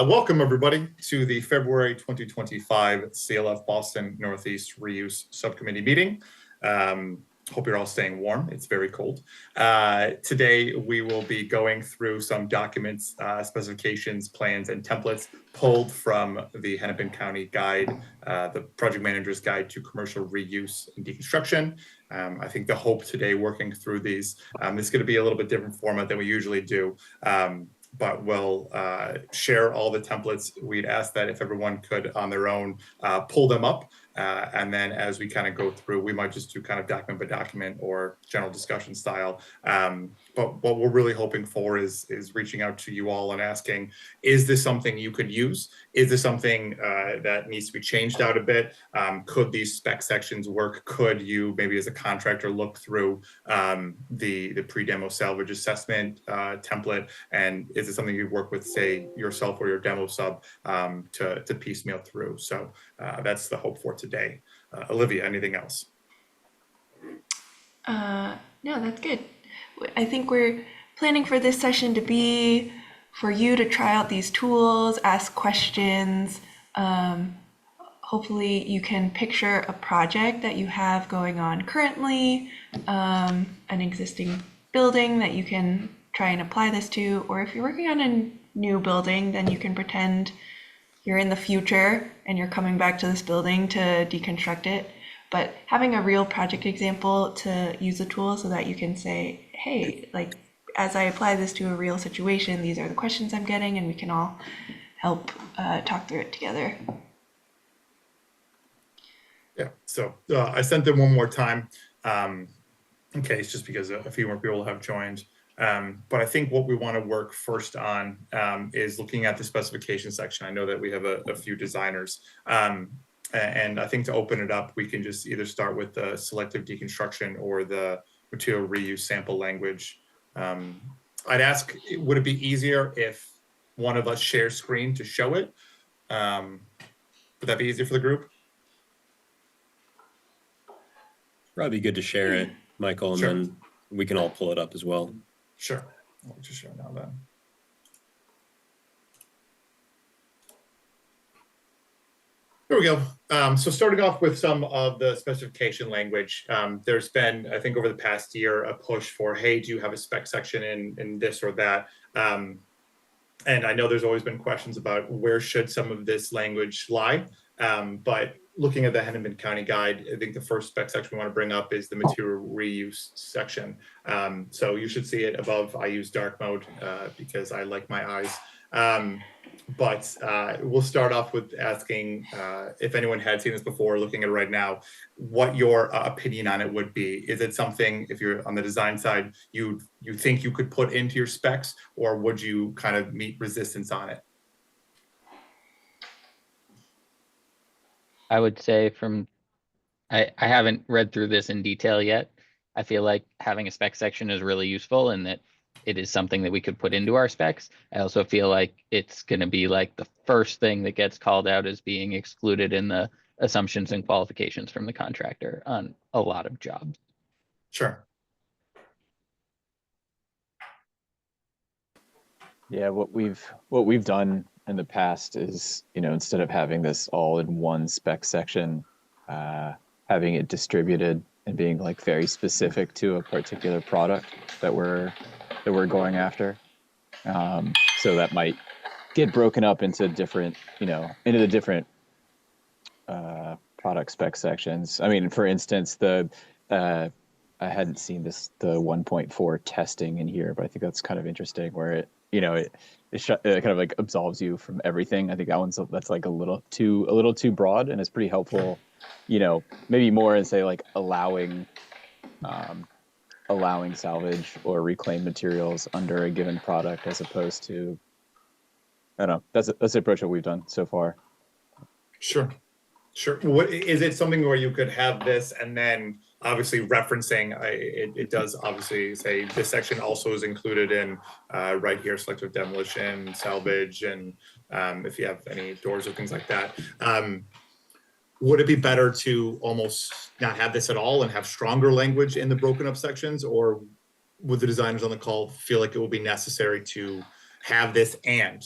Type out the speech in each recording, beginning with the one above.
Welcome everybody to the February 2025 CLF Boston Northeast Reuse Subcommittee meeting. Hope you're all staying warm. It's very cold. Today we will be going through some documents, specifications, plans, and templates pulled from the Hennepin County Guide, the Project Manager's Guide to Commercial Reuse and Deconstruction. I think the hope today working through these, this is going to be a little bit different format than we usually do. But we'll share all the templates. We'd ask that if everyone could on their own pull them up. And then as we kind of go through, we might just do kind of document by document or general discussion style. But what we're really hoping for is reaching out to you all and asking, is this something you could use? Is this something that needs to be changed out a bit? Could these spec sections work? Could you maybe as a contractor look through the pre-demo salvage assessment template? And is it something you work with, say, yourself or your demo sub to piecemeal through? So that's the hope for today. Olivia, anything else? No, that's good. I think we're planning for this session to be for you to try out these tools, ask questions. Hopefully you can picture a project that you have going on currently, an existing building that you can try and apply this to, or if you're working on a new building, then you can pretend you're in the future and you're coming back to this building to deconstruct it. But having a real project example to use the tool so that you can say, hey, like, as I apply this to a real situation, these are the questions I'm getting, and we can all help talk through it together. Yeah, so I sent them one more time in case, just because a few more people have joined. But I think what we want to work first on is looking at the specification section. I know that we have a few designers. And I think to open it up, we can just either start with the selective deconstruction or the material reuse sample language. I'd ask, would it be easier if one of us shares screen to show it? Would that be easier for the group? Probably good to share it, Michael, and then we can all pull it up as well. Sure. I'll just show now then. There we go. So starting off with some of the specification language, there's been, I think over the past year, a push for, hey, do you have a spec section in this or that? And I know there's always been questions about where should some of this language lie. But looking at the Hennepin County Guide, I think the first spec section we want to bring up is the material reuse section. So you should see it above. I use dark mode because I like my eyes. But we'll start off with asking if anyone had seen this before, looking at it right now, what your opinion on it would be. Is it something, if you're on the design side, you think you could put into your specs, or would you kind of meet resistance on it? I would say I haven't read through this in detail yet. I feel like having a spec section is really useful and that it is something that we could put into our specs. I also feel like it's going to be like the first thing that gets called out as being excluded in the assumptions and qualifications from the contractor on a lot of jobs. Sure. Yeah, what we've done in the past is, instead of having this all in one spec section, having it distributed and being like very specific to a particular product that we're going after. So that might get broken up into different, into the different product spec sections. I mean, for instance, I hadn't seen the 1.4 testing in here, but I think that's kind of interesting where it kind of like absolves you from everything. I think that's like a little too broad, and it's pretty helpful, maybe more in say like allowing salvage or reclaimed materials under a given product, as opposed to, I don't know, that's the approach that we've done so far. Sure. What is it, something where you could have this and then obviously referencing, it does obviously say this section also is included in right here, selective demolition, salvage, and if you have any doors or things like that. Would it be better to almost not have this at all and have stronger language in the broken up sections, or would the designers on the call feel like it will be necessary to have this and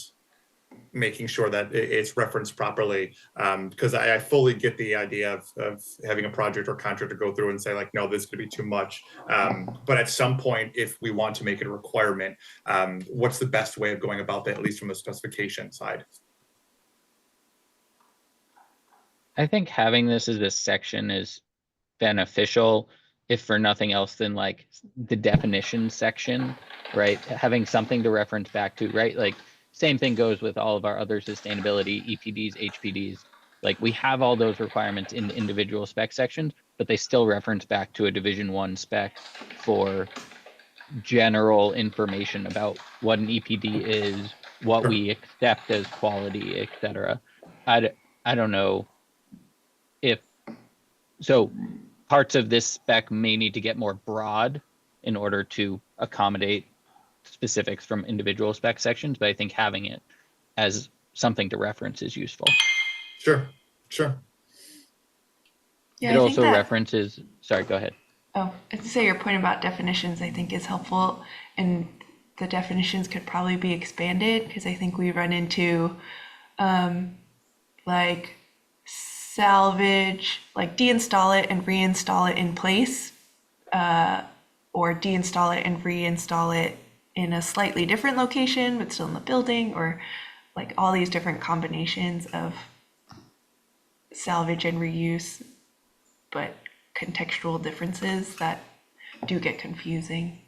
making sure that it's referenced properly, because I fully get the idea of having a project or contractor go through and say like, no, this is going to be too much. But at some point, if we want to make it a requirement, what's the best way of going about that, at least from the specification side? I think having this as a section is beneficial, if for nothing else than like the definition section, right? Having something to reference back to, right? Like same thing goes with all of our other sustainability, EPDs, HPDs. Like we have all those requirements in the individual spec sections, but they still reference back to a Division 1 spec for general information about what an EPD is, what Sure. we accept as quality, etc. I don't know if so. Parts of this spec may need to get more broad in order to accommodate specifics from individual spec sections, but I think having it as something to reference is useful. Sure, sure. Yeah, It I think also that, references, sorry, go ahead. oh, I was to say your point about definitions, I think is helpful, and the definitions could probably be expanded because I think we run into like salvage, like deinstall it and reinstall it in place, or deinstall it and reinstall it in a slightly different location but still in the building, or like all these different combinations of salvage and reuse, but contextual differences that do get confusing.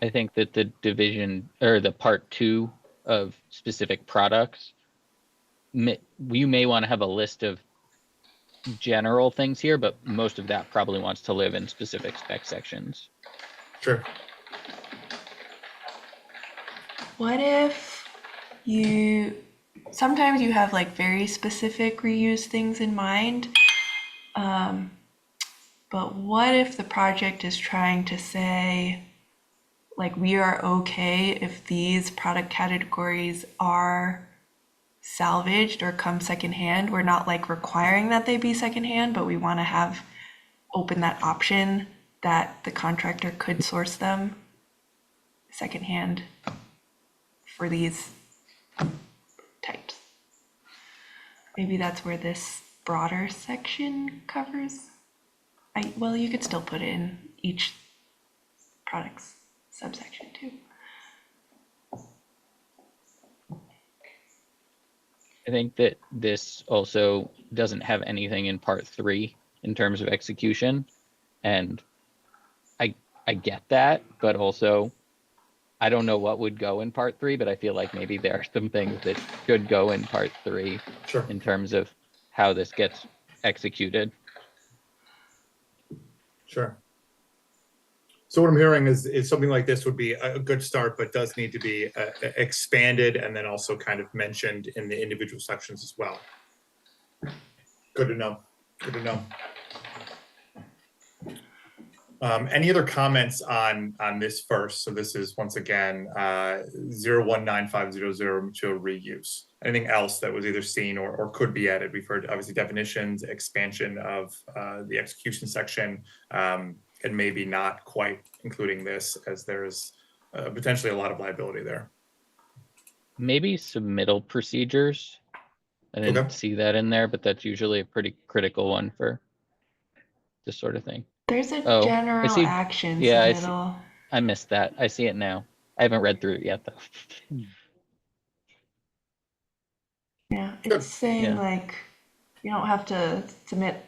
I think that the division or the part 2 of specific products, you may want to have a list of general things here, but most of that probably wants to live in specific spec sections. Sure. What if sometimes you have like very specific reuse things in mind, but what if the project is trying to say, like, we are okay if these product categories are salvaged or come secondhand? We're not like requiring that they be secondhand, but we want to have open that option that the contractor could source them secondhand for these types. Maybe that's where this broader section covers. Well, you could still put it in each product's subsection too. I think that this also doesn't have anything in part 3 in terms of execution. And I get that, but also I don't know what would go in part 3, but I feel like maybe there are some things that should go in part 3 Sure. in terms of how this gets executed. Sure. So what I'm hearing is something like this would be a good start, but does need to be expanded and then also kind of mentioned in the individual sections as well. Good to know. Good to know. Any other comments on this first? So this is once again 019500 material reuse. Anything else that was either seen or could be added? We've heard obviously definitions, expansion of the execution section, and maybe not quite including this, as there is potentially a lot of liability there. Maybe submittal procedures. I didn't Okay. see that in there, but that's usually a pretty critical one for this sort of thing. There's a Oh, I general see. action Yeah, I submittal. I missed that. I see it now. I haven't read through it yet though. Yeah, Good. it's saying Yeah. like you don't have to submit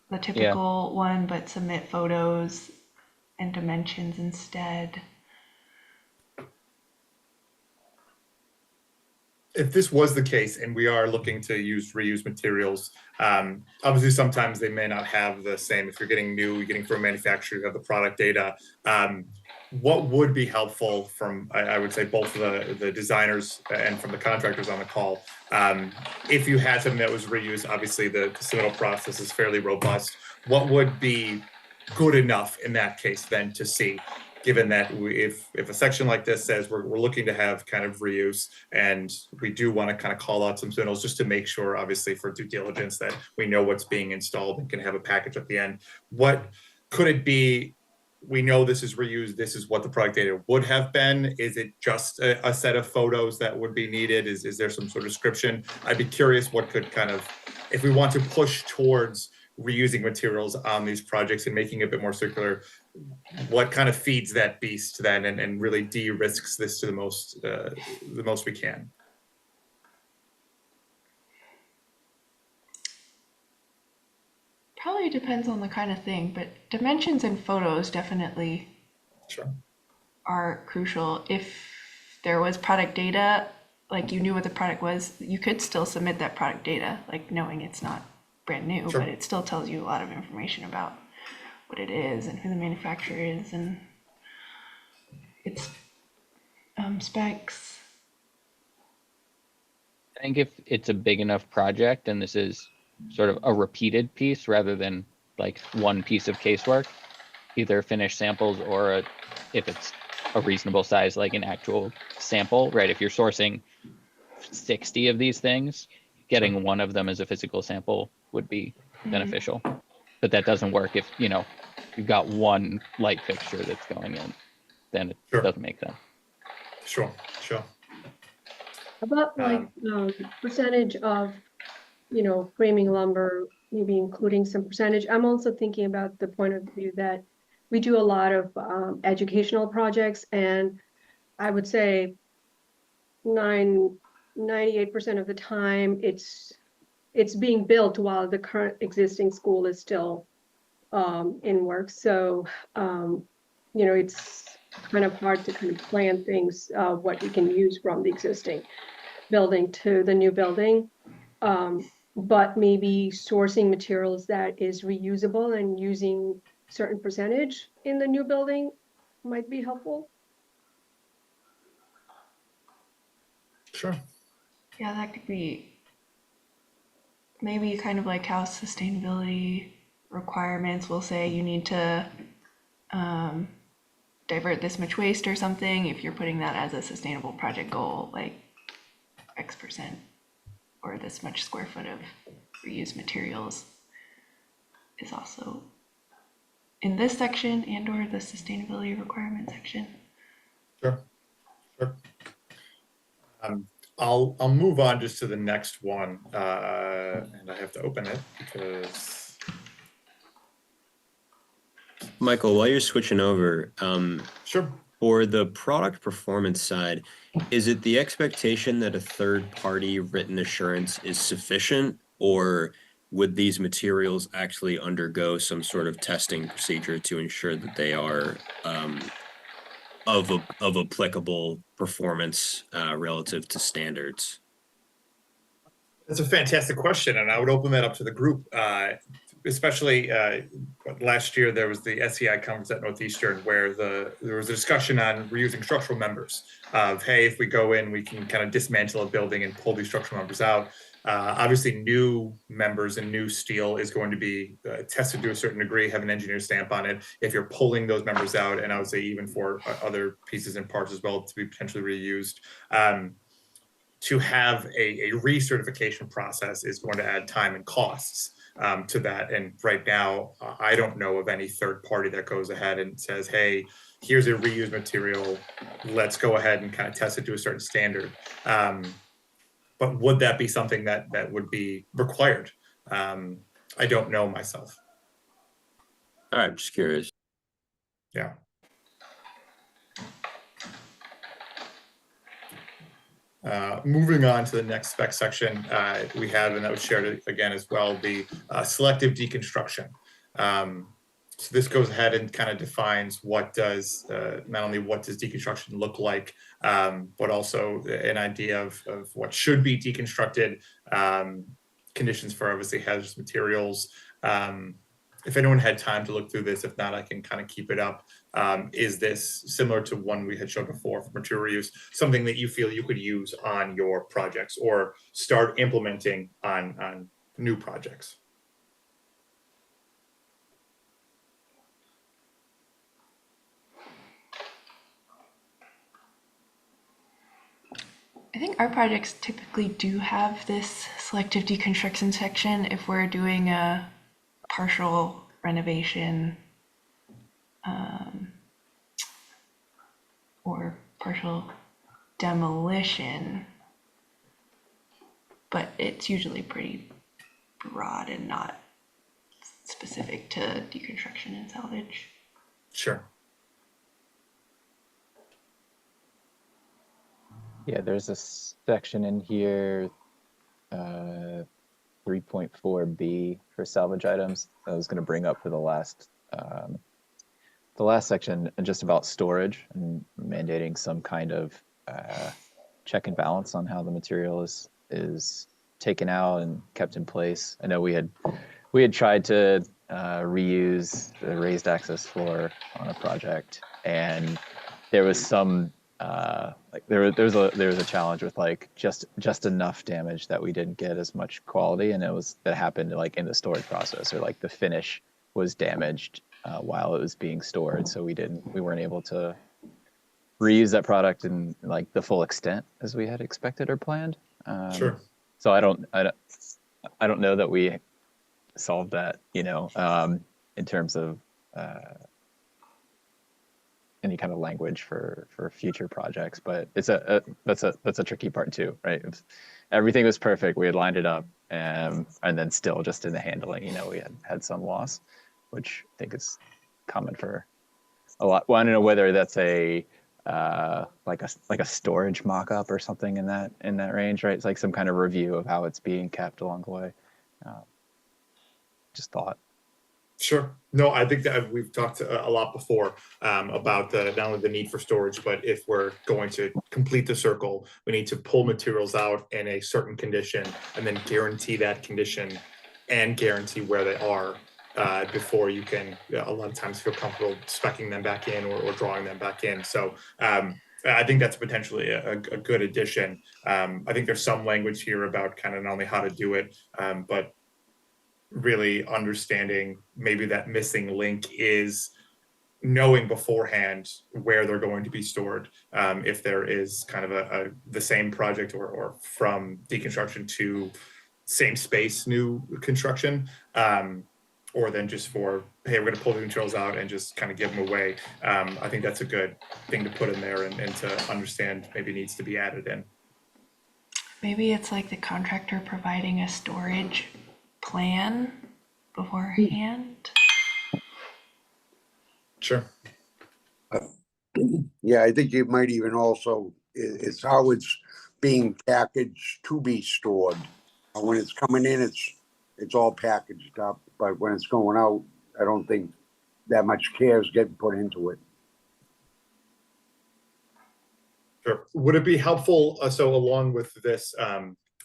the typical one, but submit photos and dimensions instead. If this was the case and we are looking to use reused materials, obviously sometimes they may not have the same. If you're getting new, you're getting from a manufacturer, you have the product data. What would be helpful from, I would say, both the designers and from the contractors on the call, if you had something that was reused, obviously the submittal process is fairly robust. What would be good enough in that case then to see? Given that if a section like this says we're looking to have kind of reuse, and we do want to kind of call out some signals just to make sure, obviously for due diligence, that we know what's being installed and can have a package at the end. What could it be we know this is reused, this is what the product data would have been? Is it just a set of photos that would be needed? Is there some sort of description? I'd be curious what could kind of, if we want to push towards reusing materials on these projects and making it a bit more circular, what kind of feeds that beast then and really de-risks this to the most we can? Probably depends on the kind of thing, but dimensions and photos definitely Sure. are crucial. If there was product data, like you knew what the product was, you could still submit that product data, like knowing it's not brand new, Sure. but it still tells you a lot of information about what it is and who the manufacturer is and its specs. I think if it's a big enough project and this is sort of a repeated piece rather than like one piece of casework, either finished samples or if it's a reasonable size, like an actual sample, right? If you're sourcing 60 of these things, getting one of them as a physical sample would be beneficial. But that doesn't work if, you know, you've got one light fixture that's going in, then it Sure. doesn't make sense. Sure. How about like percentage of, you know, framing lumber, maybe including some percentage? I'm also thinking about the point of view that we do a lot of educational projects, and I would say 98% of the time it's being built while the current existing school is still in work. So, you know, it's kind of hard to kind of plan things, what you can use from the existing building to the new building. But maybe sourcing materials that is reusable and using certain percentage in the new building might be helpful. Sure. Yeah, that could be maybe kind of like how sustainability requirements will say you need to divert this much waste or something. If you're putting that as a sustainable project goal, like X% or this much square foot of reused materials is also in this section and or the sustainability requirement section. Sure. I'll move on just to the next one, and I have to open it because. Michael, while you're switching over, Sure. for the product performance side, is it the expectation that a third-party written assurance is sufficient, or would these materials actually undergo some sort of testing procedure to ensure that they are of applicable performance relative to standards? That's a fantastic question, and I would open that up to the group. Especially last year, there was the SEI conference at Northeastern where there was a discussion on reusing structural members of, hey, if we go in, we can kind of dismantle a building and pull these structural members out. Obviously, new members and new steel is going to be tested to a certain degree, have an engineer stamp on it. If you're pulling those members out, and I would say even for other pieces and parts as well to be potentially reused, to have a recertification process is going to add time and costs to that. And right now, I don't know of any third party that goes ahead and says, hey, here's a reused material, let's go ahead and kind of test it to a certain standard. But would that be something that would be required? I don't know myself. All right, just curious. Yeah. Moving on to the next spec section, we have, and that was shared again as well, the selective deconstruction. So this goes ahead and kind of defines what does, not only what does deconstruction look like, but also an idea of what should be deconstructed, conditions for obviously hazardous materials. If anyone had time to look through this, if not, I can kind of keep it up. Is this similar to one we had shown before for material reuse, something that you feel you could use on your projects or start implementing on new projects? I think our projects typically do have this selective deconstruction section if we're doing a partial renovation. or partial demolition, but it's usually pretty broad and not specific to deconstruction and salvage. Sure. Yeah, there's a section in here, 3.4B for salvage items. I was going to bring up for the last section just about storage and mandating some kind of check and balance on how the material is taken out and kept in place. I know we had tried to reuse the raised access floor on a project, and there was some like there was a challenge with like just enough damage that we didn't get as much quality, and that happened like in the storage process, or like the finish was damaged while it was being stored, so we weren't able to reuse that product in like the full extent as we had expected or planned. Sure. So I don't know that we solved that, in terms of any kind of language for future projects, but that's a tricky part too, right? Everything was perfect, we had lined it up, and then still just in the handling, we had some loss, which I think is common for a lot. Well, I don't know whether that's like a storage mock-up or something in that range, right? It's like some kind of review of how it's being kept along the way. Just thought. Sure. No, I think that we've talked a lot before about not only the need for storage, but if we're going to complete the circle, we need to pull materials out in a certain condition and then guarantee that condition and guarantee where they are before you can a lot of times feel comfortable speccing them back in or drawing them back in. So I think that's potentially a good addition. I think there's some language here about kind of not only how to do it, but really understanding maybe that missing link is knowing beforehand where they're going to be stored. If there is kind of the same project or from deconstruction to same space new construction, or then just for, hey, we're going to pull the materials out and just kind of give them away. I think that's a good thing to put in there and to understand maybe needs to be added in. Maybe it's like the contractor providing a storage plan beforehand. Sure. Yeah, I think it might even also, it's how it's being packaged to be stored. When it's coming in, it's all packaged up, but when it's going out, I don't think that much care is getting put into it. Sure. Would it be helpful, so along with this,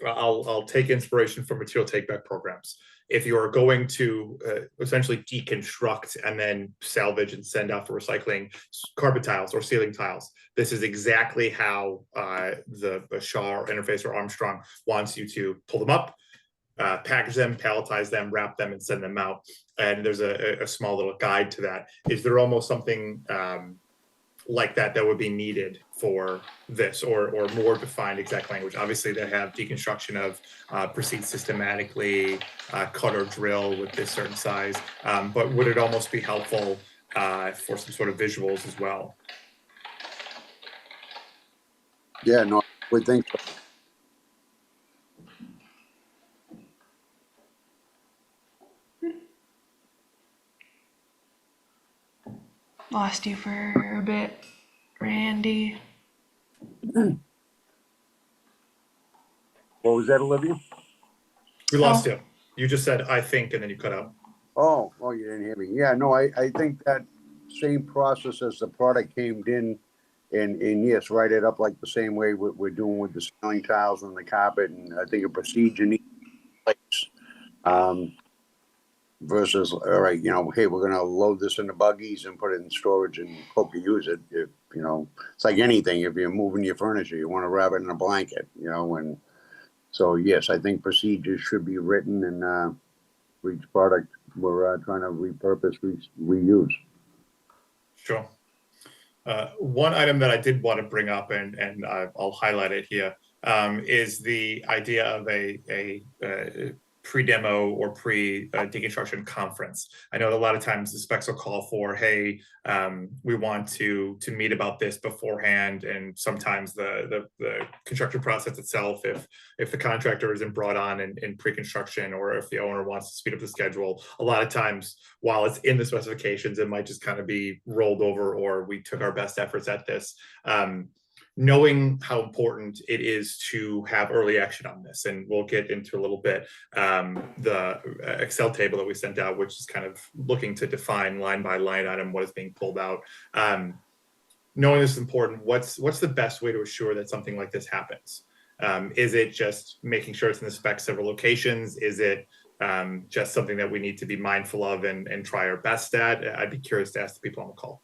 I'll take inspiration from material take-back programs. If you are going to essentially deconstruct and then salvage and send out for recycling carpet tiles or ceiling tiles, this is exactly how the Shaw Interface or Armstrong wants you to pull them up, package them, palletize them, wrap them, and send them out. And there's a small little guide to that. Is there almost something like that would be needed for this, or more defined exact language? Obviously they have deconstruction of proceed systematically, cut or drill with this certain size, but would it almost be helpful for some sort of visuals as well? Yeah, no, I would think so. Lost you for a bit, Randy. What was that, Olivia? We lost you. You just said, I think, and then you cut out. Oh, you didn't hear me. Yeah, no, I think that same process as the product came in, and yes, write it up like the same way we're doing with the ceiling tiles and the carpet, and I think a procedure needs place. Versus, all right, hey, we're going to load this in the buggies and put it in storage and hope you use it. If, it's like anything, if you're moving your furniture, you want to wrap it in a blanket, and so, yes, I think procedures should be written, and for each product we're trying to repurpose, reuse. Sure. One item that I did want to bring up, and I'll highlight it here, is the idea of a pre-demo or pre-deconstruction conference. I know that a lot of times the specs will call for, hey, we want to meet about this beforehand, and sometimes the construction process itself, if the contractor isn't brought on in pre-construction, or if the owner wants to speed up the schedule, a lot of times while it's in the specifications, it might just kind of be rolled over, or we took our best efforts at this. Knowing how important it is to have early action on this, and we'll get into a little bit the Excel table that we sent out, which is kind of looking to define line by line item what is being pulled out. Knowing this is important, what's the best way to assure that something like this happens? Is it just making sure it's in the spec several locations? Is it just something that we need to be mindful of and try our best at? I'd be curious to ask the people on the call.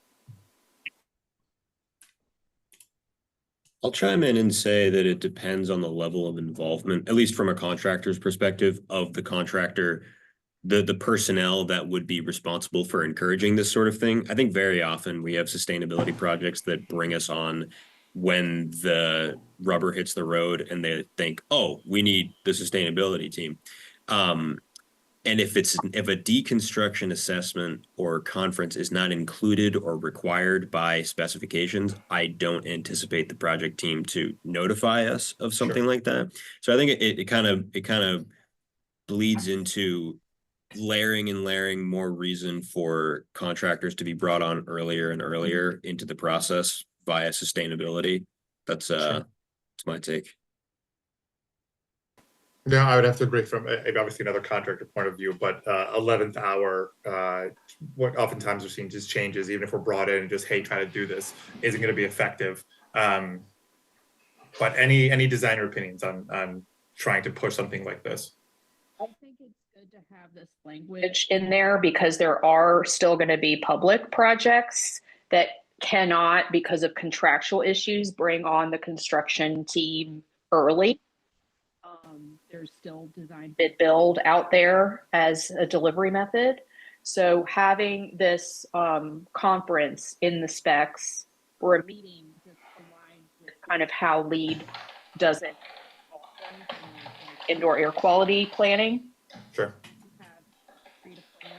I'll chime in and say that it depends on the level of involvement, at least from a contractor's perspective, of the contractor, the personnel that would be responsible for encouraging this sort of thing. I think very often we have sustainability projects that bring us on when the rubber hits the road and they think, oh, we need the sustainability team. And if a deconstruction assessment or conference is not included or required by specifications, I don't anticipate the project team to notify us of something like that. So I think it kind of bleeds into layering and layering more reason for contractors to be brought on earlier and earlier into the process via sustainability. That's my take. No, I would have to agree from obviously another contractor point of view, but 11th hour, what oftentimes we're seeing just changes, even if we're brought in and just, hey, try to do this, isn't going to be effective. But any designer opinions on trying to push something like this? I think it's good to have this language in there because there are still going to be public projects that cannot, because of contractual issues, bring on the construction team early. There's still design bid build out there as a delivery method. So having this conference in the specs or a meeting just aligns with kind of how LEED does it indoor air quality planning. Sure.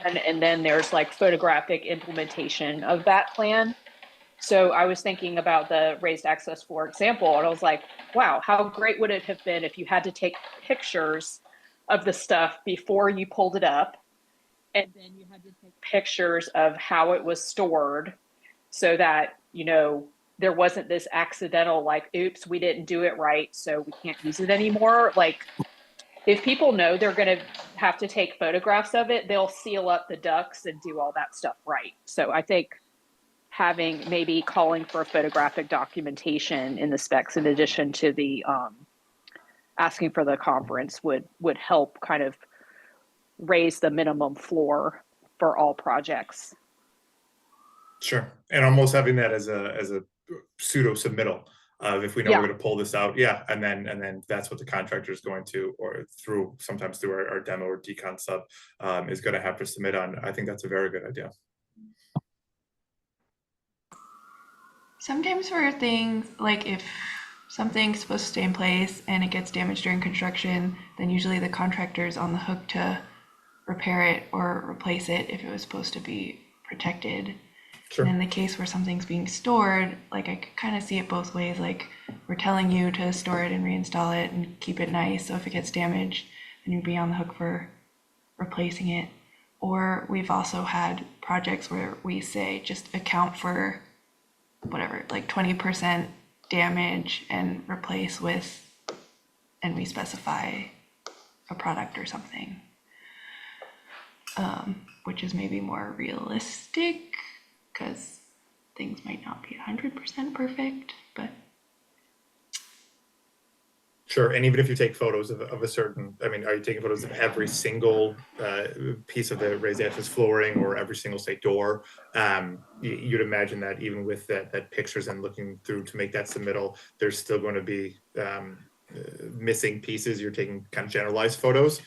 And then there's like photographic implementation of that plan. So I was thinking about the raised access floor example, and I was like, wow, how great would it have been if you had to take pictures of the stuff before you pulled it up, and then you had to take pictures of how it was stored so that, you know, there wasn't this accidental, like, oops, we didn't do it right, so we can't use it anymore. Like, if people know they're going to have to take photographs of it, they'll seal up the ducts and do all that stuff right. So I think having maybe calling for photographic documentation in the specs in addition to the asking for the conference would help kind of raise the minimum floor for all projects. Sure. And almost having that as a pseudo submittal of if we know we're going to pull this out. Yeah. And then that's what the contractor is going to, or sometimes through our demo or decon sub is going to have to submit on. I think that's a very good idea. Sometimes for things like if something's supposed to stay in place and it gets damaged during construction, then usually the contractor is on the hook to repair it or replace it if it was supposed to be protected. Sure. And in the case where something's being stored, like I could kind of see it both ways. Like we're telling you to store it and reinstall it and keep it nice. So if it gets damaged, then you'd be on the hook for replacing it. Or we've also had projects where we say just account for whatever, like 20% damage and replace with, and we specify a product or something, which is maybe more realistic because things might not be 100% perfect, but. Sure, and even if you take photos of a certain, I mean, are you taking photos of every single piece of the raised access flooring or every single, say, door? You'd imagine that even with that pictures and looking through to make that submittal, there's still going to be missing pieces. You're taking kind of generalized photos.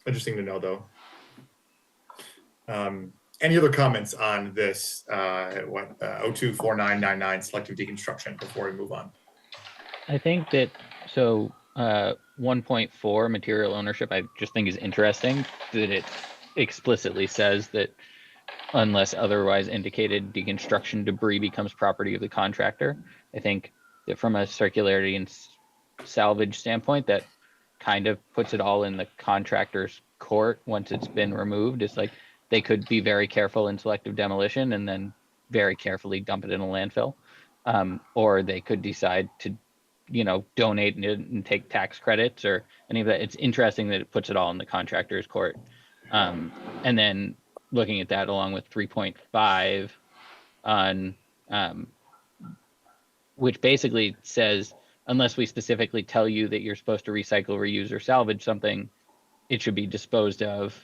Interesting to know, though. Any other comments on this 024999 selective deconstruction before we move on? I think that, so 1.4 material ownership, I just think is interesting that it explicitly says that unless otherwise indicated, deconstruction debris becomes property of the contractor. I think that from a circularity and salvage standpoint, that kind of puts it all in the contractor's court once it's been removed. It's like they could be very careful in selective demolition and then very carefully dump it in a landfill. Or they could decide to, donate it and take tax credits or any of that. It's interesting that it puts it all in the contractor's court. And then looking at that along with 3.5 on, which basically says, unless we specifically tell you that you're supposed to recycle, reuse, or salvage something, it should be disposed of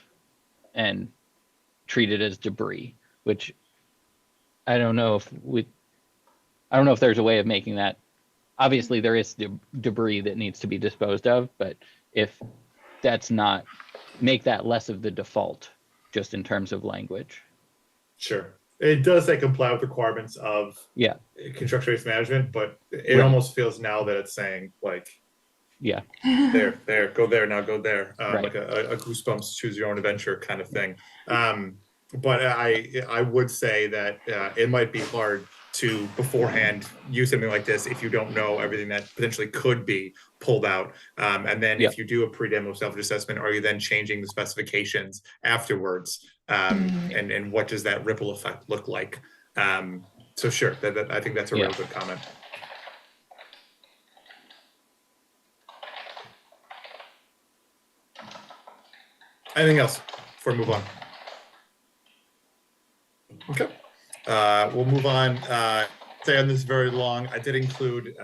and treated as debris, which I don't know if there's a way of making that. Obviously there is debris that needs to be disposed of, but if that's not, make that less of the default just in terms of language. Sure. It does say comply with requirements of construction waste management, but it almost feels now that it's saying like, there, go there, now go there. Like a Goosebumps choose your own adventure kind of thing. But I would say that it might be hard to beforehand use something like this if you don't know everything that potentially could be pulled out. And then if you do a pre-demo salvage assessment, are you then changing the specifications afterwards? And what does that ripple effect look like? So sure, I think that's a real good comment. Anything else before we move on? Okay, we'll move on. Stay on this very long. I did include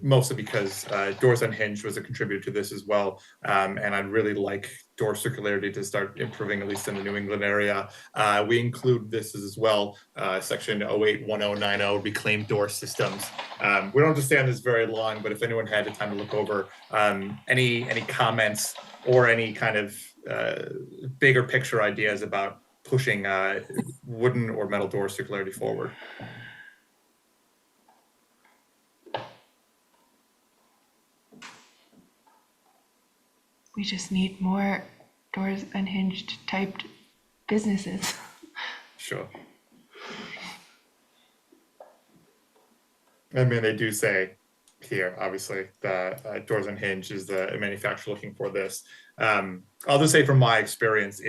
mostly because Doors Unhinged was a contributor to this as well, and I'd really like door circularity to start improving, at least in the New England area. We include this as well, section 081090, reclaimed door systems. We don't have to stay on this very long, but if anyone had the time to look over any comments or any kind of bigger picture ideas about pushing wooden or metal door circularity forward. We just need more Doors Unhinged typed businesses. Sure. I mean, they do say here, obviously, that Doors Unhinged is the manufacturer looking for this. I'll just say from my experience,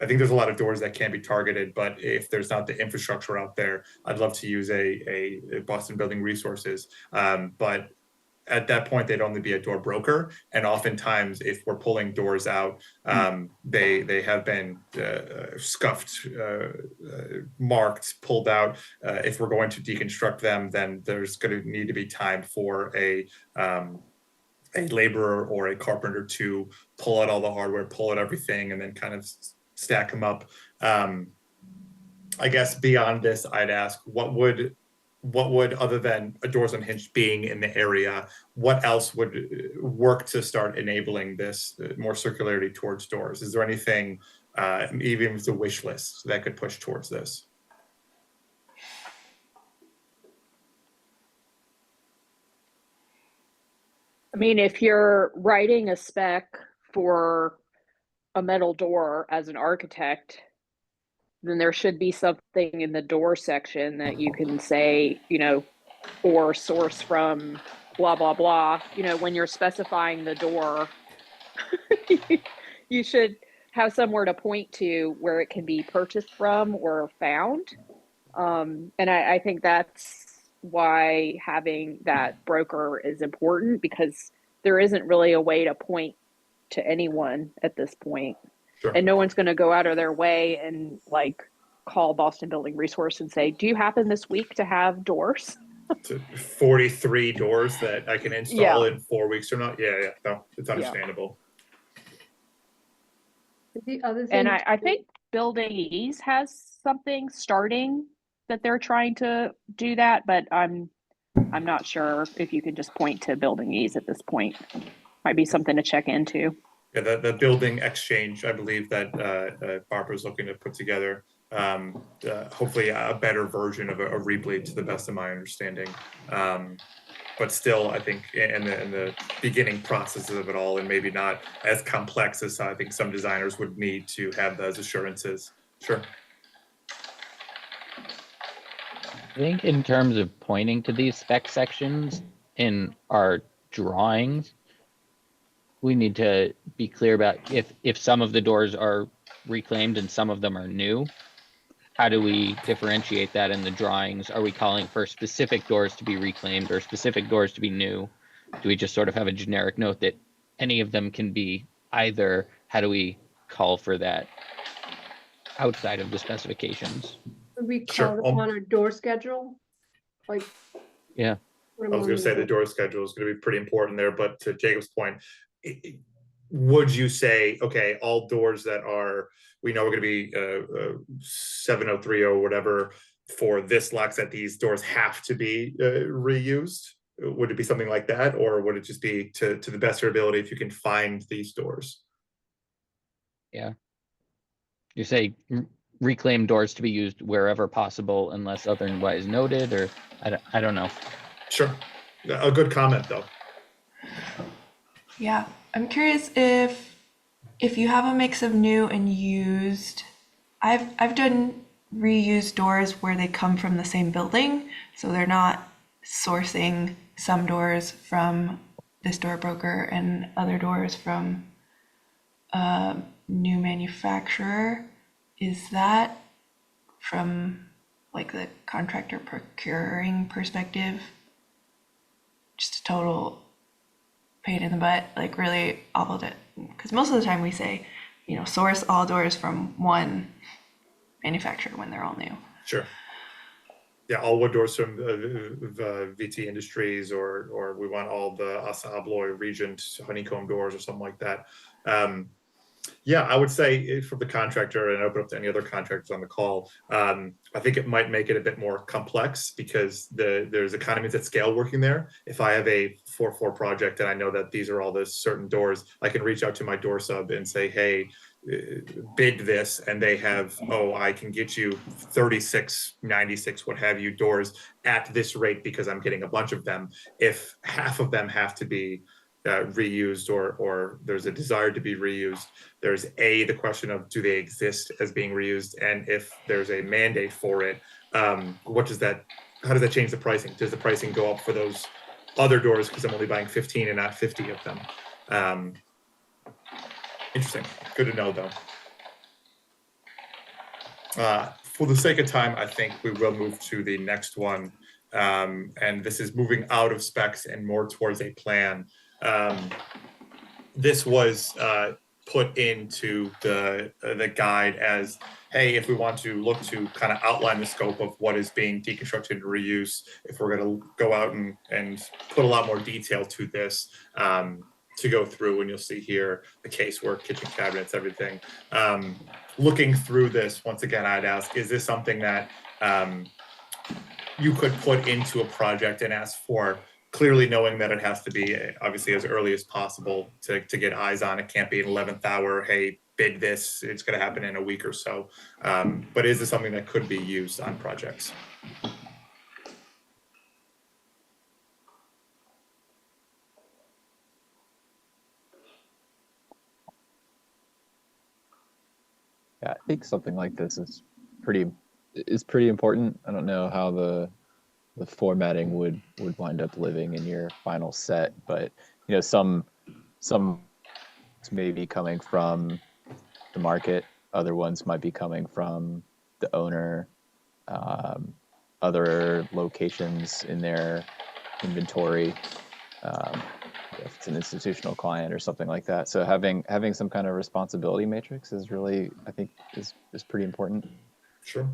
I think there's a lot of doors that can be targeted, but if there's not the infrastructure out there, I'd love to use a Boston Building Resources. But at that point, they'd only be a door broker. And oftentimes, if we're pulling doors out, they have been scuffed, marked, pulled out. If we're going to deconstruct them, then there's going to need to be time for a laborer or a carpenter to pull out all the hardware, pull out everything, and then kind of stack them up. I guess beyond this, I'd ask what would other than a Doors Unhinged being in the area, what else would work to start enabling this more circularity towards doors? Is there anything, even if it's a wish list, that could push towards this? I mean, if you're writing a spec for a metal door as an architect, then there should be something in the door section that you can say, or source from blah, blah, blah. When you're specifying the door, you should have somewhere to point to where it can be purchased from or found. And I think that's why having that broker is important, because there isn't really a way to point to anyone at this point. Sure. And no one's going to go out of their way and call Boston Building Resource and say, do you happen this week to have doors? 43 doors that I can install in 4 weeks or not. Yeah. No, it's understandable. The other thing, And I think Building Ease has something starting that they're trying to do that, but I'm not sure if you could just point to Building Ease at this point. Might be something to check into. Yeah, the building exchange, I believe that Barbara's looking to put together, hopefully a better version of a rebleed, to the best of my understanding. but still, I think in the beginning processes of it all, and maybe not as complex as I think some designers would need to have those assurances. Sure. I think in terms of pointing to these spec sections in our drawings, we need to be clear about if some of the doors are reclaimed and some of them are new. How do we differentiate that in the drawings? Are we calling for specific doors to be reclaimed or specific doors to be new? Do we just sort of have a generic note that any of them can be either? How do we call for that outside of the specifications? Would we Sure. call it on a door schedule? Like. Yeah. what I am was going to say the door schedule is going to be pretty important there, but to Jacob's point, would you say, okay, all doors that are, we know are going to be 7030 or whatever for this locks, that these doors have to be reused? Would it be something like that, or would it just be to the best of your ability if you can find these doors? Yeah. You say reclaim doors to be used wherever possible unless otherwise noted, or I don't know. Sure. A good comment though. Yeah, I'm curious if you have a mix of new and used. I've done reused doors where they come from the same building, so they're not sourcing some doors from this door broker and other doors from a new manufacturer. Is that from like the contractor procuring perspective just a total pain in the butt, like really awful to, because most of the time we say, you know, source all doors from one manufacturer when they're all new. Sure. Yeah, all wood doors from VT Industries, or we want all the Assa Abloy Regent honeycomb doors or something like that. Yeah, I would say from the contractor, and open up to any other contractors on the call, I think it might make it a bit more complex because there's economies at scale working there. If I have a 4-4 project and I know that these are all the certain doors, I can reach out to my door sub and say, hey, bid this, and they have, oh, I can get you 36, 96, what have you, doors at this rate because I'm getting a bunch of them. If half of them have to be reused, or there's a desire to be reused, there's the question of do they exist as being reused, and if there's a mandate for it, what does that, how does that change the pricing? Does the pricing go up for those other doors because I'm only buying 15 and not 50 of them? Interesting. Good to know though. For the sake of time, I think we will move to the next one. And this is moving out of specs and more towards a plan. This was put into the guide as, hey, if we want to look to kind of outline the scope of what is being deconstructed and reuse, if we're going to go out and put a lot more detail to this, to go through, and you'll see here the casework, kitchen cabinets, everything. Looking through this, once again, I'd ask, is this something that you could put into a project and ask for, clearly knowing that it has to be obviously as early as possible to get eyes on? It can't be an 11th hour, hey, bid this, it's going to happen in a week or so. But is this something that could be used on projects? Yeah, I think something like this is pretty important. I don't know how the formatting would wind up living in your final set, but you know, some may be coming from the market, other ones might be coming from the owner, other locations in their inventory, if it's an institutional client or something like that. So having some kind of responsibility matrix is really, I think, is pretty important. Sure.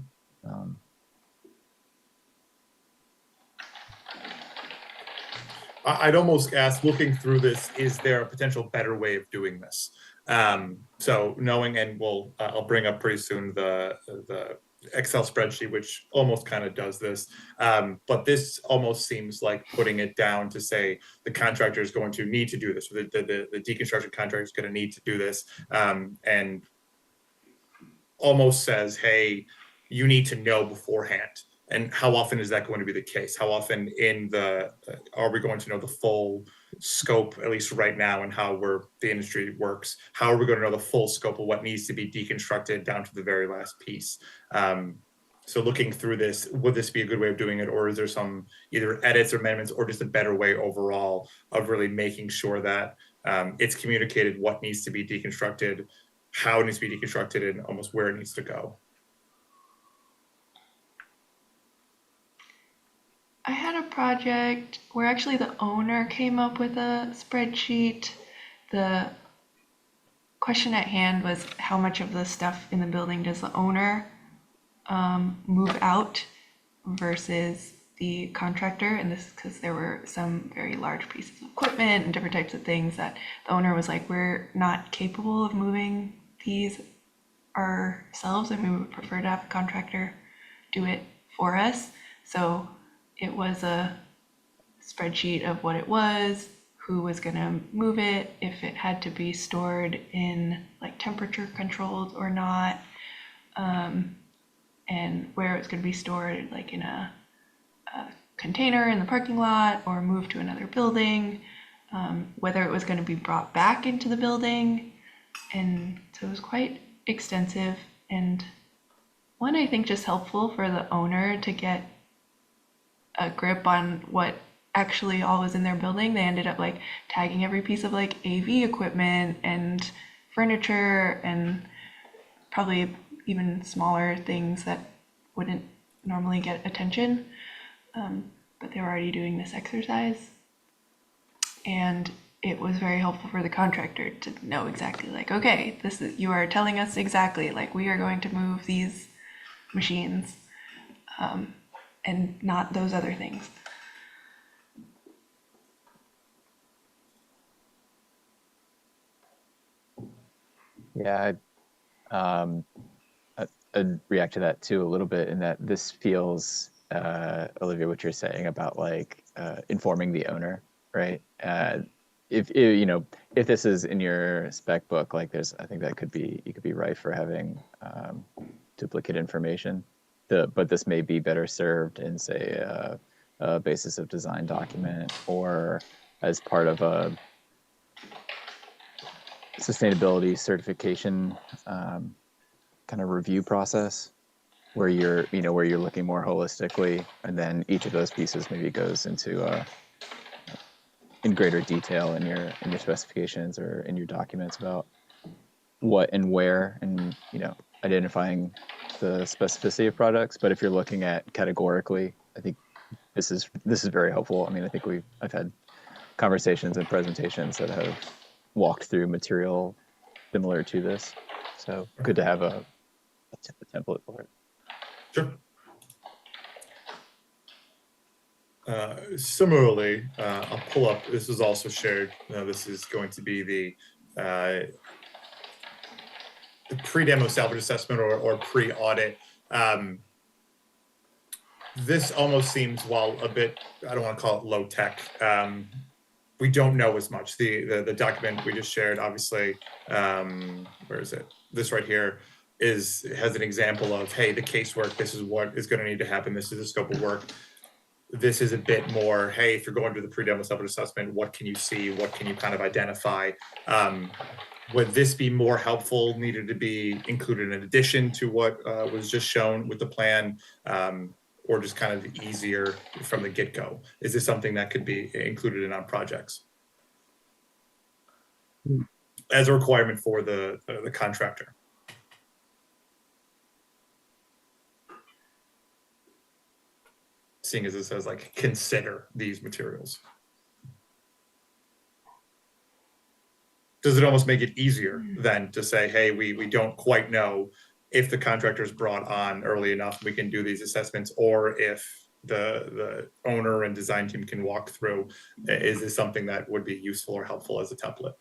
I'd almost ask, looking through this, is there a potential better way of doing this? So knowing, and I'll bring up pretty soon the Excel spreadsheet, which almost kind of does this. But this almost seems like putting it down to say the contractor is going to need to do this, or the deconstruction contractor is going to need to do this, and almost says, hey, you need to know beforehand. And how often is that going to be the case? How often are we going to know the full scope, at least right now, and how the industry works? How are we going to know the full scope of what needs to be deconstructed down to the very last piece? So looking through this, would this be a good way of doing it, or is there some either edits or amendments, or just a better way overall of really making sure that it's communicated what needs to be deconstructed, how it needs to be deconstructed, and almost where it needs to go? I had a project where actually the owner came up with a spreadsheet. The question at hand was how much of the stuff in the building does the owner move out versus the contractor, and this because there were some very large pieces of equipment and different types of things that the owner was like, we're not capable of moving these ourselves, and we would prefer to have a contractor do it for us. So it was a spreadsheet of what it was, who was going to move it, if it had to be stored in like temperature controlled or not, and where it was going to be stored, like in a container in the parking lot or moved to another building, whether it was going to be brought back into the building. And so it was quite extensive, and one, I think, just helpful for the owner to get a grip on what actually all was in their building. They ended up like tagging every piece of like AV equipment and furniture and probably even smaller things that wouldn't normally get attention, but they were already doing this exercise, and it was very helpful for the contractor to know exactly like, okay, this is, you are telling us exactly like we are going to move these machines, and not those other things. Yeah, I'd react to that too a little bit, in that this feels, Olivia, what you're saying about like informing the owner, right? If you know, if this is in your spec book, like I think that you could be right for having duplicate information. But this may be better served in, say, a basis of design document, or as part of a sustainability certification kind of review process, where you're looking more holistically, and then each of those pieces maybe goes into in greater detail in your specifications or in your documents about what and where, and identifying the specificity of products. But if you're looking at categorically, I think this is very helpful. I mean, I think I've had conversations and presentations that have walked through material similar to this, so good to have a template for it. Sure. Similarly, I'll pull up, this was also shared, this is going to be the pre-demo salvage assessment or pre-audit. This almost seems, while a bit, I don't want to call it low tech, we don't know as much. The document we just shared, obviously, where is it? This right here has an example of, hey, the casework, this is what is going to need to happen, this is the scope of work. This is a bit more, hey, if you're going to the pre-demo salvage assessment, what can you see? What can you kind of identify? Would this be more helpful, needed to be included in addition to what was just shown with the plan, or just kind of easier from the get-go? Is this something that could be included in our projects as a requirement for the contractor? Seeing as it says like consider these materials, does it almost make it easier than to say, hey, we don't quite know if the contractor is brought on early enough, we can do these assessments, or if the owner and design team can walk through? Is this something that would be useful or helpful as a template?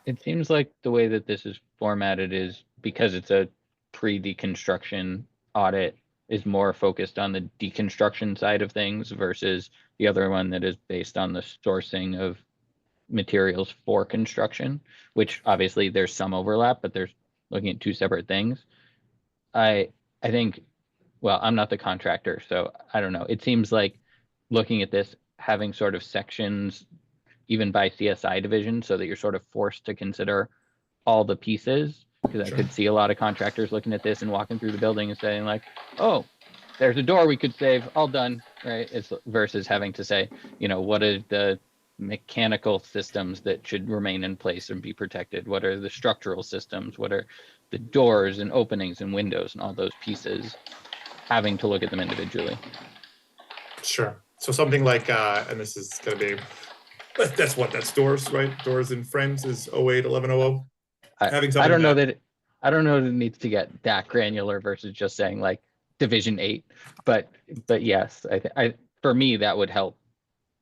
It seems like the way that this is formatted is, because it's a pre-deconstruction audit, is more focused on the deconstruction side of things versus the other one that is based on the sourcing of materials for construction, which obviously there's some overlap, but there's looking at two separate things. I think well, I'm not the contractor, so I don't know. It seems like looking at this, having sort of sections, even by CSI division, so that you're sort of forced to consider all the pieces. Because I could see a lot of contractors looking at this and walking through the building and saying like, oh, there's a door we could save, all done, right? It's versus having to say, you know, what are the mechanical systems that should remain in place and be protected? What are the structural systems? What are the doors and openings and windows and all those pieces? Having to look at them individually. Sure. So something like, and this is going to be, that's doors, right? Doors and frames is 08-1100. Having something I don't know that it needs to get that granular versus just saying like Division 8, but yes, I for me that would help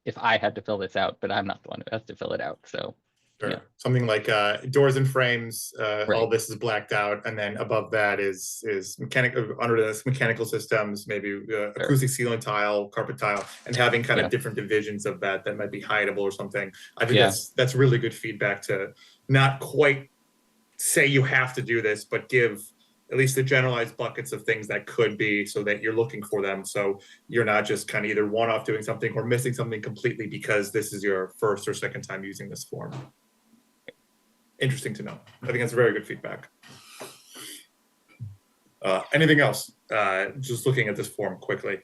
if I had to fill this out, but I'm not the one who has to fill it out. So Sure. yeah. Something like doors and frames, all Right. this is blacked out, and then above that is mechanical, under this mechanical systems, maybe acoustic ceiling tile, carpet tile, and having kind of different divisions of that might be hideable or something. I think that's really good feedback to not quite say you have to do this, but give at least the generalized buckets of things that could be, so that you're looking for them. So you're not just kind of either one-off doing something or missing something completely because this is your first or second time using this form. Interesting to know. I think that's very good feedback. Anything else? Just looking at this form quickly.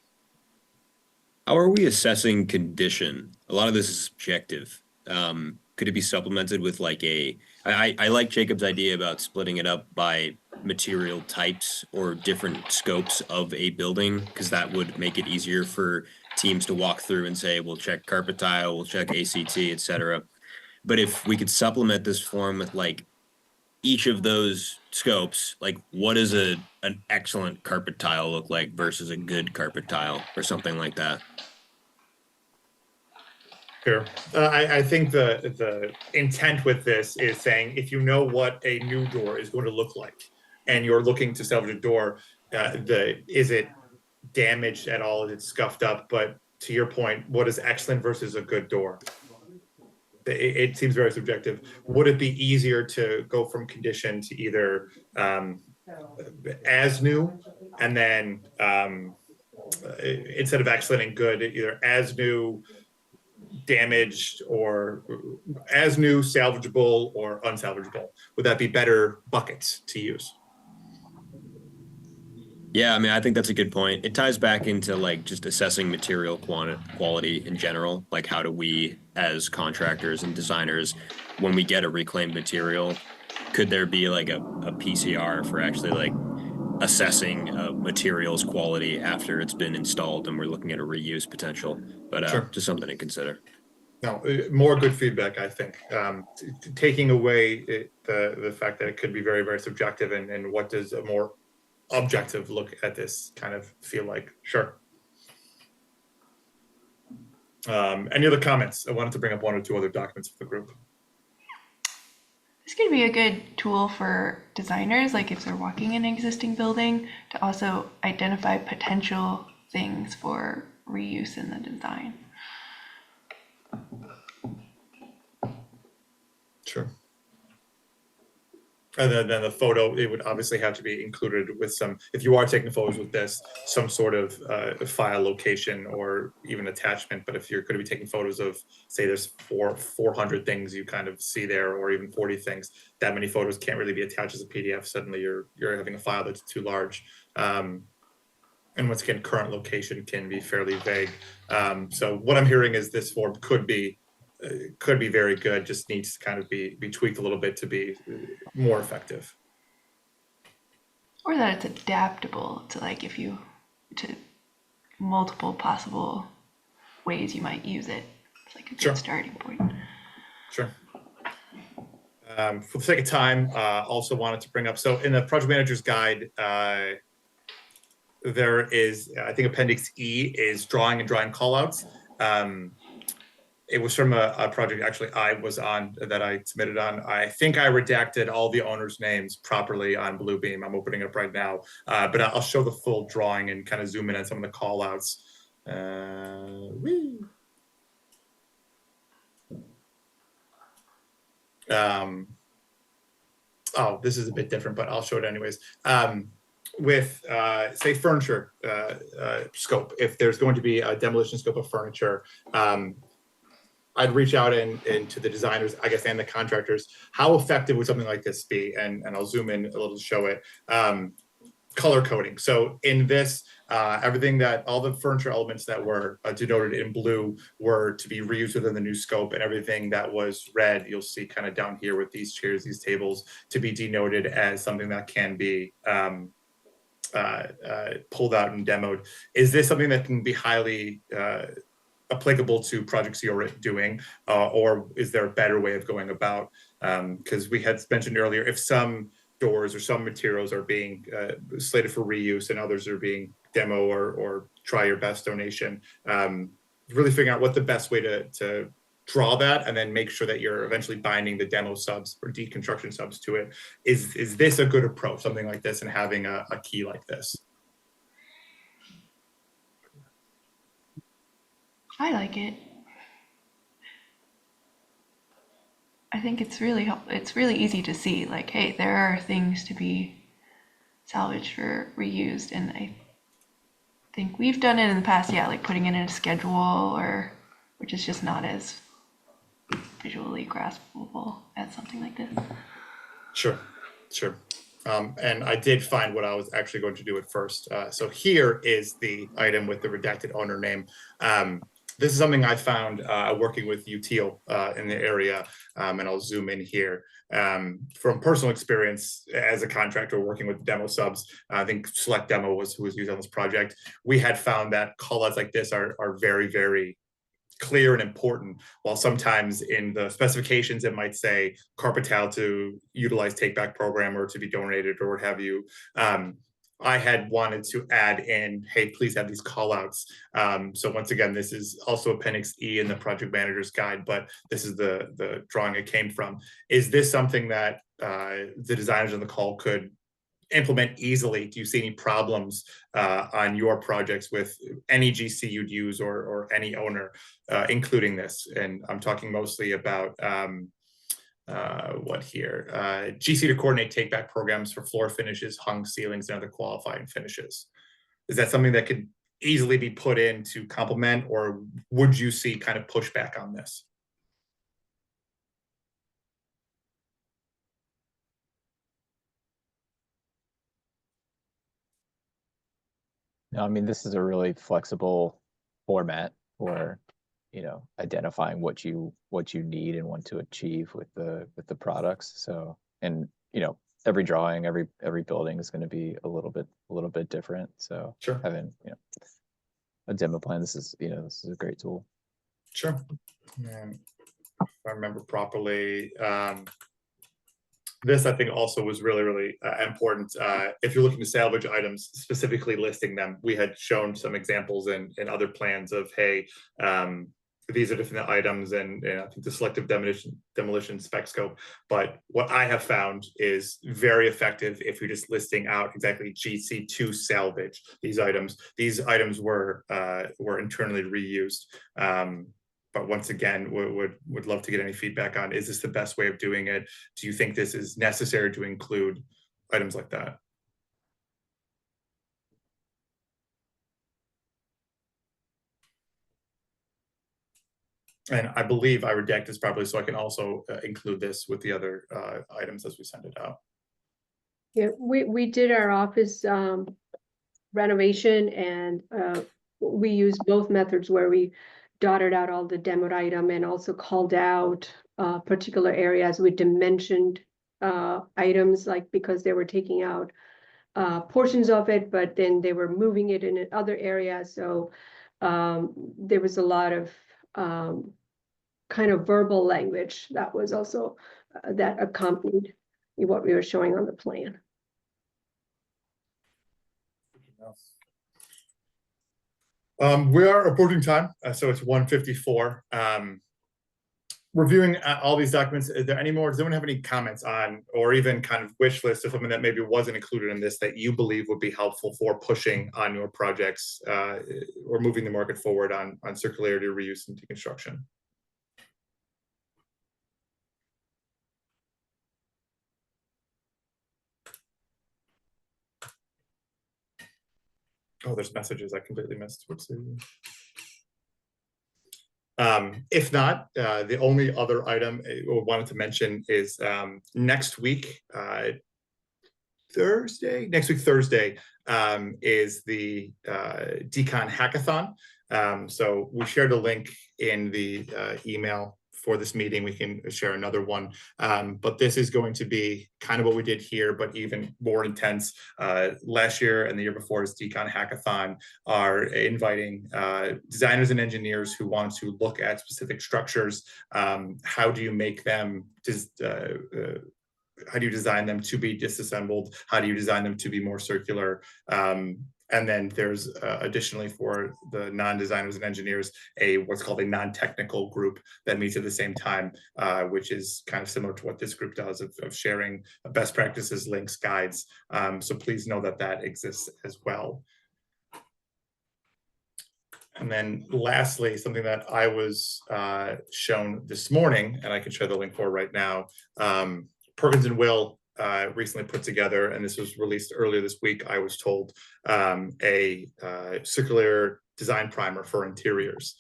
How are we assessing condition? A lot of this is subjective. Could it be supplemented with like I like Jacob's idea about splitting it up by material types or different scopes of a building, because that would make it easier for teams to walk through and say, we'll check carpet tile, we'll check ACT, etc. But if we could supplement this form with like each of those scopes, like what does an excellent carpet tile look like versus a good carpet tile or something like that? Sure. I think the intent with this is saying if you know what a new door is going to look like and you're looking to salvage a door, is it damaged at all? Is it scuffed up? But to your point, what is excellent versus a good door? It seems very subjective. Would it be easier to go from condition to either as new, and then instead of excellent and good, either as new, damaged, or as new, salvageable, or unsalvageable? Would that be better buckets to use? Yeah, I mean, I think that's a good point. It ties back into like just assessing material quality in general. Like, how do we, as contractors and designers, when we get a reclaimed material, could there be like a PCR for actually like assessing materials quality after it's been installed and we're looking at a reuse potential? But just something to consider. No, more good feedback, I think. Taking away the fact that it could be very, very subjective, and what does a more objective look at this kind of feel like? Sure. Any other comments? I wanted to bring up one or two other documents for the group. This could be a good tool for designers, like if they're walking an existing building, to also identify potential things for reuse in the design. Sure. And then the photo, it would obviously have to be included with some, if you are taking photos with this, some sort of file location or even attachment. But if you're going to be taking photos of, say there's 400 things you kind of see there, or even 40 things, that many photos can't really be attached as a PDF. Suddenly you're having a file that's too large. And once again, current location can be fairly vague. So what I'm hearing is this form could be very good, just needs to kind of be tweaked a little bit to be more effective. Or that it's adaptable to to multiple possible ways you might use it. It's like a good starting point. Sure. For the sake of time, also wanted to bring up, so in the project manager's guide, there is, I think Appendix E is drawing and drawing callouts. It was from a project actually I was on, that I submitted on. I think I redacted all the owners' names properly on Bluebeam. I'm opening it up right now, but I'll show the full drawing and kind of zoom in on some of the call outs. Oh, this is a bit different, but I'll show it anyways. with, say, furniture scope, if there's going to be a demolition scope of furniture, I'd reach out to the designers, I guess, and the contractors. How effective would something like this be? And I'll zoom in a little to show it. Color coding. So in this, everything that all the furniture elements that were denoted in blue were to be reused within the new scope, and everything that was red, you'll see kind of down here with these chairs, these tables, to be denoted as something that can be pulled out and demoed. Is this something that can be highly applicable to projects you're doing, or is there a better way of going about? Because we had mentioned earlier, if some doors or some materials are being slated for reuse and others are being demo or try your best donation, really figuring out what the best way to draw that and then make sure that you're eventually binding the demo subs or deconstruction subs to it. Is this a good approach, something like this, and having a key like this? I like it. I think it's really it's really easy to see, like, hey, there are things to be salvaged or reused, and I think we've done it in the past, yeah, like putting it in a schedule, or which is just not as visually graspable as something like this. Sure. And I did find what I was actually going to do at first. So here is the item with the redacted owner name. This is something I found working with UTEAL in the area, and I'll zoom in here. From personal experience as a contractor working with demo subs, I think Select Demo was who was used on this project. We had found that callouts like this are very, very clear and important, while sometimes in the specifications it might say carpet tile to utilize take back program or to be donated or what have you. I had wanted to add in, hey, please have these call outs. So once again, this is also Appendix E in the project manager's guide, but this is the drawing it came from. Is this something that the designers on the call could implement easily? Do you see any problems on your projects with any GC you'd use or any owner, including this? And I'm talking mostly about what here? GC to coordinate take-back programs for floor finishes, hung ceilings, and other qualifying finishes. Is that something that could easily be put in to complement, or would you see kind of pushback on this? No, I mean, this is a really flexible format for, identifying what you need and want to achieve with the products. So, and every drawing, every building is going to be a little bit different. So Sure. having a demo plan, this is a great tool. Sure. And if I remember properly, this, I think, also was really, really important. If you're looking to salvage items, specifically listing them, we had shown some examples in other plans of, hey, these are different items, and I think the selective demolition spec scope. But what I have found is very effective if you're just listing out exactly GC to salvage these items. These items were internally reused. But once again, would love to get any feedback on, is this the best way of doing it? Do you think this is necessary to include items like that? And I believe I redact this properly, so I can also include this with the other items as we send it out. Yeah, we did our office renovation, and we used both methods where we dotted out all the demoed item and also called out particular areas with dimensioned items, like because they were taking out portions of it, but then they were moving it in other areas. So there was a lot of kind of verbal language that was also that accompanied what we were showing on the plan. We are approaching time, so it's 1:54. Reviewing all these documents, is there any more? Does anyone have any comments on, or even kind of wish list of something that maybe wasn't included in this that you believe would be helpful for pushing on your projects or moving the market forward on circularity, reuse, and deconstruction? Oh, there's messages I completely missed. If not, the only other item I wanted to mention is next week, Thursday, is the Decon Hackathon. So we shared a link in the email for this meeting. We can share another one, but this is going to be kind of what we did here, but even more intense. Last year and the year before's Decon Hackathon are inviting designers and engineers who want to look at specific structures. How do you make them just how do you design them to be disassembled? How do you design them to be more circular? And then there's additionally for the non-designers and engineers, what's called a non-technical group that meets at the same time, which is kind of similar to what this group does of sharing best practices, links, guides. So please know that that exists as well. And then lastly, something that I was shown this morning, and I can share the link for right now, Perkins and Will recently put together, and this was released earlier this week, I was told, a circular design primer for interiors.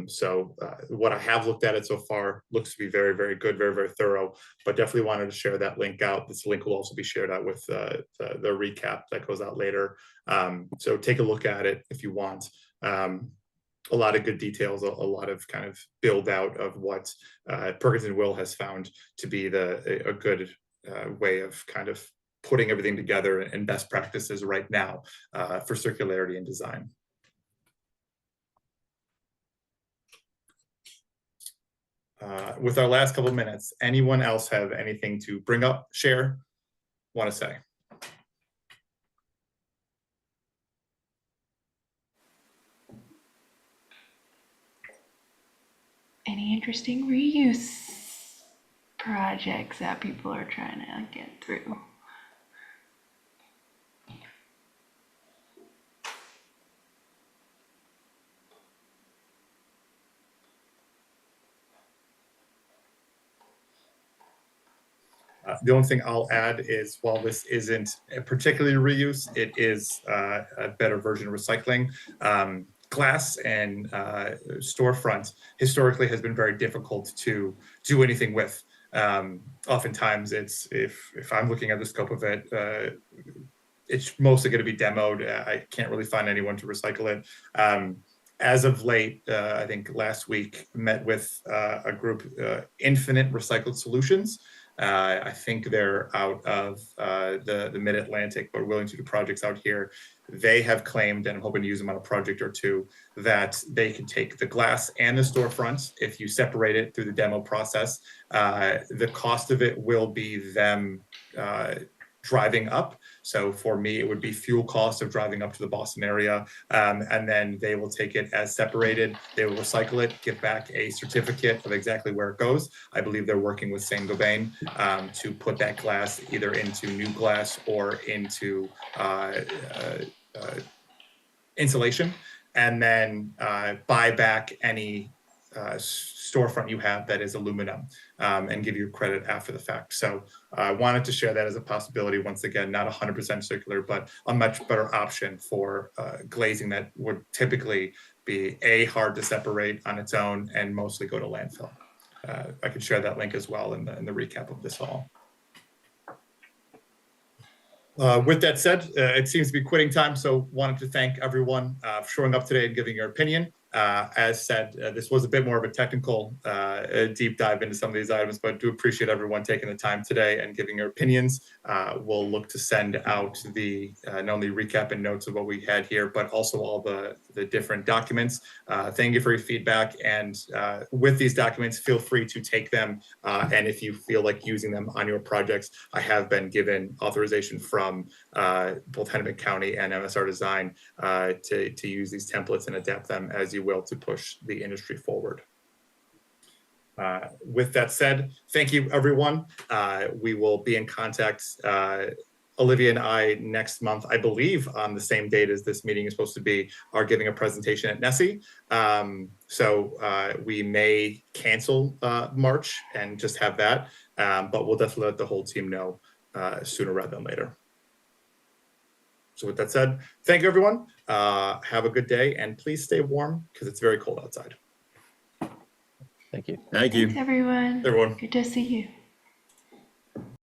So what I have looked at it so far looks to be very, very good, very, very thorough, but definitely wanted to share that link out. This link will also be shared out with the recap that goes out later. So take a look at it if you want. A lot of good details, a lot of kind of build out of what Perkins and Will has found to be a good way of kind of putting everything together and best practices right now for circularity and design. With our last couple of minutes, anyone else have anything to bring up, share, want to say? Any interesting reuse projects that people are trying to get through? The only thing I'll add is while this isn't particularly reuse, it is a better version of recycling. Glass and storefront historically has been very difficult to do anything with. Oftentimes it's, if I'm looking at the scope of it, it's mostly going to be demoed. I can't really find anyone to recycle it. As of late, I think last week, met with a group, Infinite Recycled Solutions. I think they're out of the mid-Atlantic, but willing to do projects out here. They have claimed, and I'm hoping to use them on a project or two, that they can take the glass and the storefronts. If you separate it through the demo process, the cost of it will be them driving up. So for me, it would be fuel cost of driving up to the Boston area. And then they will take it as separated. They will recycle it, give back a certificate of exactly where it goes. I believe they're working with Saint-Gobain to put that glass either into new glass or into insulation, and then buy back any storefront you have that is aluminum and give you credit after the fact. So I wanted to share that as a possibility. Once again, not 100% circular, but a much better option for glazing that would typically be hard to separate on its own and mostly go to landfill. I can share that link as well in the recap of this all. With that said, it seems to be quitting time, so wanted to thank everyone for showing up today and giving your opinion. As said, this was a bit more of a technical deep dive into some of these items, but do appreciate everyone taking the time today and giving your opinions. We'll look to send out the not only recap and notes of what we had here, but also all the different documents. Thank you for your feedback, and with these documents, feel free to take them, and if you feel like using them on your projects, I have been given authorization from both Hennepin County and MSR Design to use these templates and adapt them as you will to push the industry forward. With that said, thank you, everyone. We will be in contact, Olivia and I, next month, I believe on the same date as this meeting is supposed to be, are giving a presentation at NESE. So we may cancel March and just have that, but we'll definitely let the whole team know sooner rather than later. So with that said, thank you, everyone. Have a good day, and please stay warm because it's very cold outside. Thank you. Thank you. Thanks, everyone. Everyone. Good to see you.